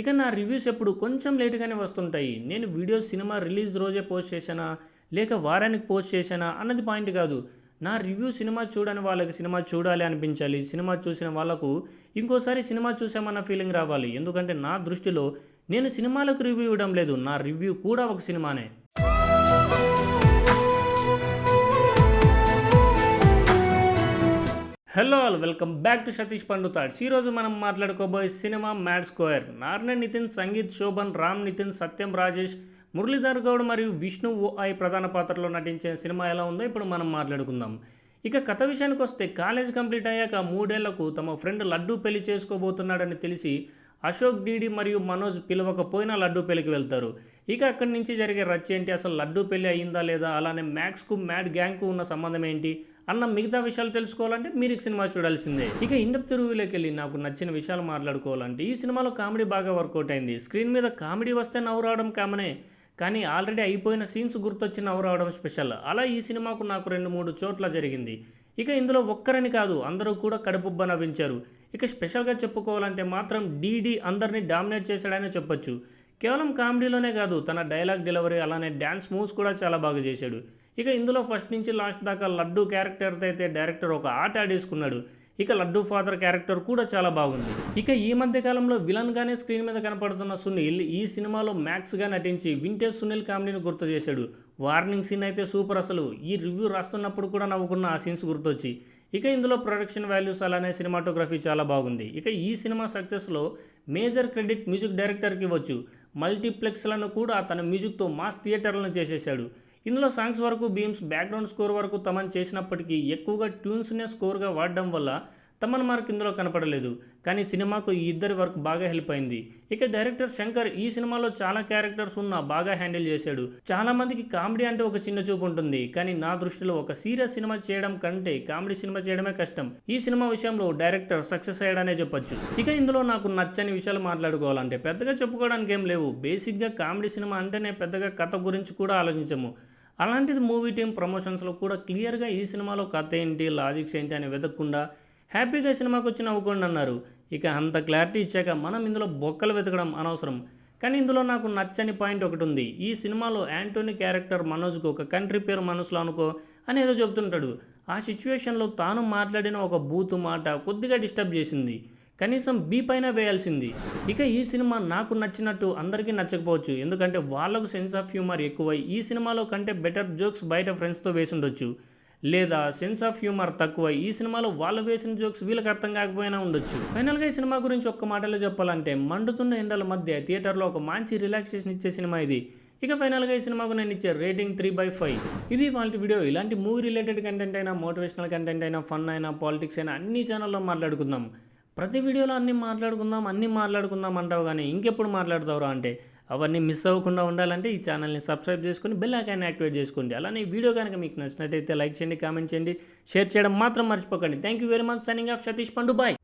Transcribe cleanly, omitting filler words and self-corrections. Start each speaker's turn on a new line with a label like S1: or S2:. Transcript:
S1: ఇక నా రివ్యూస్ ఎప్పుడు కొంచెం లేట్‌గానే వస్తుంటాయి. నేను వీడియో సినిమా రిలీజ్ రోజే పోస్ట్ చేశానా? లేక వారానికి పోస్ట్ చేశానా? అన్నది పాయింట్ కాదు. నా రివ్యూ సినిమా చూడని వాళ్ళకి సినిమా చూడాలి అనిపించాలి. సినిమా చూసిన వాళ్ళకు ఇంకోసారి సినిమా చూసామన్న ఫీలింగ్ రావాలి. ఎందుకంటే నా దృష్టిలో నేను సినిమాలకు రివ్యూ ఇవ్వడం లేదు. నా రివ్యూ కూడా ఒక సినిమానే. Hello all welcome back to Satish Pandu thoughts. ఈరోజు మనం మాట్లాడుకోబోయే cinema Mad Square. Narne Nitin, Sangeeth Shobhan, Ram Nitin, Satyam Rajesh, Muralidhar Goud మరియు విష్ణు ఓఐ ప్రధాన పాత్రలో నటించిన సినిమా ఎలా ఉందో ఇప్పుడు మనం మాట్లాడుకుందాం. ఇక కథ విషయానికి వస్తే కాలేజ్ కంప్లీట్ అయ్యాక 3 ఏళ్లకు తమ ఫ్రెండ్ లడ్డు పెళ్లి చేసుకోబోతున్నాడని తెలిసి అశోక్, డీడీ మరియు మనోజ్ పిలవకపోయినా లడ్డు పెళ్లికి వెళ్తారు. ఇక అక్కడి నుంచి జరిగే రచ్చ ఏంటి, అసలు లడ్డు పెళ్లి అయ్యిందా లేదా, అలానే మ్యాక్స్కు మ్యాడ్ గ్యాంగ్కు ఉన్న సంబంధం ఏంటి అన్న మిగతా విషయాలు తెలుసుకోవాలంటే మీరు సినిమా చూడాల్సిందే. ఇక ఇండెప్త్ రివ్యూలోకి వెళ్ళి నాకు నచ్చిన విషయాలు మాట్లాడుకోవాలంటే ఈ సినిమాలో కామెడీ బాగా వర్కౌట్ అయింది. స్క్రీన్ మీద కామెడీ వస్తే నవ్వు రావడం కామనే, కానీ ఆల్రెడీ అయిపోయిన సీన్స్ గుర్తొచ్చి నవ్వు రావడం స్పెషల్. అలా ఈ సినిమాకు నాకు 2-3 చోట్ల జరిగింది. ఇక ఇందులో ఒక్కరని కాదు, అందరూ కూడా కడుపుబ్బ నవ్వించారు. ఇక స్పెషల్గా చెప్పుకోవాలంటే మాత్రం డీడీ అందరినీ డామినేట్ చేశాడనే చెప్పొచ్చు. కేవలం కామెడీలోనే కాదు, తన డైలాగ్ డెలివరీ అలానే డ్యాన్స్ మూవ్స్ కూడా చాలా బాగా చేశాడు. ఇక ఇందులో ఫస్ట్ నుంచి లాస్ట్ దాకా లడ్డు క్యారెక్టర్తో అయితే డైరెక్టర్ ఒక ఆట ఆడేసుకున్నాడు. ఇక లడ్డు ఫాదర్ క్యారెక్టర్ కూడా చాలా బాగుంది. ఇక ఈ మధ్య కాలంలో విలన్గానే స్క్రీన్ మీద కనపడుతున్న సునీల్ ఈ సినిమాలో మ్యాక్స్గా నటించి వింటేజ్ సునీల్ కామెడీని గుర్తు చేశాడు. వార్నింగ్ సీన్ అయితే సూపర్. అసలు ఈ రివ్యూ రాస్తున్నప్పుడు కూడా నవ్వుకున్న ఆ సీన్స్ గుర్తొచ్చి. ఇక ఇందులో ప్రొడక్షన్ వాల్యూస్ అలానే సినిమాటోగ్రఫీ చాలా బాగుంది. ఇక ఈ సినిమా సక్సెస్లో మేజర్ క్రెడిట్ మ్యూజిక్ డైరెక్టర్కి ఇవ్వచ్చు. మల్టీప్లెక్స్లను కూడా తన మ్యూజిక్తో మాస్ థియేటర్లను చేసేశాడు. ఇందులో సాంగ్స్ వరకు, బీమ్స్, బ్యాక్గ్రౌండ్ స్కోర్ వరకు తమన్ చేసినప్పటికీ ఎక్కువగా ట్యూన్స్నే స్కోర్గా వాడడం వల్ల తమన్ మార్క్ ఇందులో కనపడలేదు. కానీ సినిమాకు ఈ ఇద్దరి వర్క్ బాగా హెల్ప్ అయింది. ఇక డైరెక్టర్ శంకర్ ఈ సినిమాలో చాలా క్యారెక్టర్స్ ఉన్నా బాగా హ్యాండిల్ చేశాడు. చాలా మందికి కామెడీ అంటే ఒక చిన్న చూపు ఉంటుంది, కానీ నా దృష్టిలో ఒక సీరియస్ సినిమా చేయడం కంటే కామెడీ సినిమా చేయడమే కష్టం. ఈ సినిమా విషయంలో డైరెక్టర్ సక్సెస్ అయ్యాడనే చెప్పొచ్చు. ఇక ఇందులో నాకు నచ్చని విషయాలు మాట్లాడుకోవాలంటే పెద్దగా చెప్పుకోవడానికి ఏం లేవు. బేసిక్గా కామెడీ సినిమా అంటేనే పెద్దగా కథ గురించి కూడా ఆలోచించము. అలాంటిది మూవీ టీం ప్రమోషన్స్లో కూడా క్లియర్గా ఈ సినిమాలో కథ ఏంటి, లాజిక్స్ ఏంటి అని వెతకకుండా హ్యాపీగా సినిమాకి వచ్చి నవ్వుకోండి అన్నారు. ఇక అంత క్లారిటీ ఇచ్చాక మనం ఇందులో బొక్కలు వెతకడం అనవసరం. కానీ ఇందులో నాకు నచ్చని పాయింట్ ఒకటి ఉంది. ఈ సినిమాలో యాంటోనీ క్యారెక్టర్ మనోజ్కు ఒక కంట్రీ పేరు మనసులో అనుకో అని ఏదో చెబుతుంటాడు. ఆ సిచ్యువేషన్లో తాను మాట్లాడిన ఒక బూతు మాట కొద్దిగా డిస్టర్బ్ చేసింది. కనీసం బీ పైన వేయాల్సింది. ఇక ఈ సినిమా నాకు నచ్చినట్టు అందరికీ నచ్చకపోవచ్చు, ఎందుకంటే వాళ్ళకు సెన్స్ ఆఫ్ హ్యూమర్ ఎక్కువై ఈ సినిమాలో కంటే బెటర్ జోక్స్ బయట ఫ్రెండ్స్తో వేసుండొచ్చు. లేదా సెన్స్ ఆఫ్ హ్యూమర్ తక్కువై ఈ సినిమాలో వాళ్ళు వేసిన జోక్స్ వీళ్ళకి అర్థం కాకపోయినా ఉండొచ్చు. ఫైనల్గా ఈ సినిమా గురించి ఒక్క మాటలో చెప్పాలంటే మండుతున్న ఎండల మధ్య థియేటర్లో ఒక మంచి రిలాక్సేషన్ ఇచ్చే సినిమా ఇది. ఇక ఫైనల్గా ఈ సినిమాకు నేను ఇచ్చే రేటింగ్ 3/5. ఇది వాళ్ళ వీడియో. ఇలాంటి మూవీ రిలేటెడ్ కంటెంట్ అయినా, మోటివేషనల్ కంటెంట్ అయినా, ఫన్ అయినా, పాలిటిక్స్ అయినా అన్ని ఛానల్లో మాట్లాడుకుందాం. ప్రతి వీడియోలో అన్నీ మాట్లాడుకుందాం అంటావు, కానీ ఇంకెప్పుడు మాట్లాడతావురా అంటే అవన్నీ మిస్ అవ్వకుండా ఉండాలంటే ఈ ఛానల్ని సబ్స్క్రైబ్ చేసుకొని బెల్ ఐకాన్ని యాక్టివేట్ చేసుకోండి. అలానే ఈ వీడియో కనుక మీకు నచ్చినట్టయితే లైక్ చేయండి, కామెంట్ చేయండి, షేర్ చేయడం మాత్రం మర్చిపోకండి. Thank you very much. Signing off Satish పండు. బాయ్.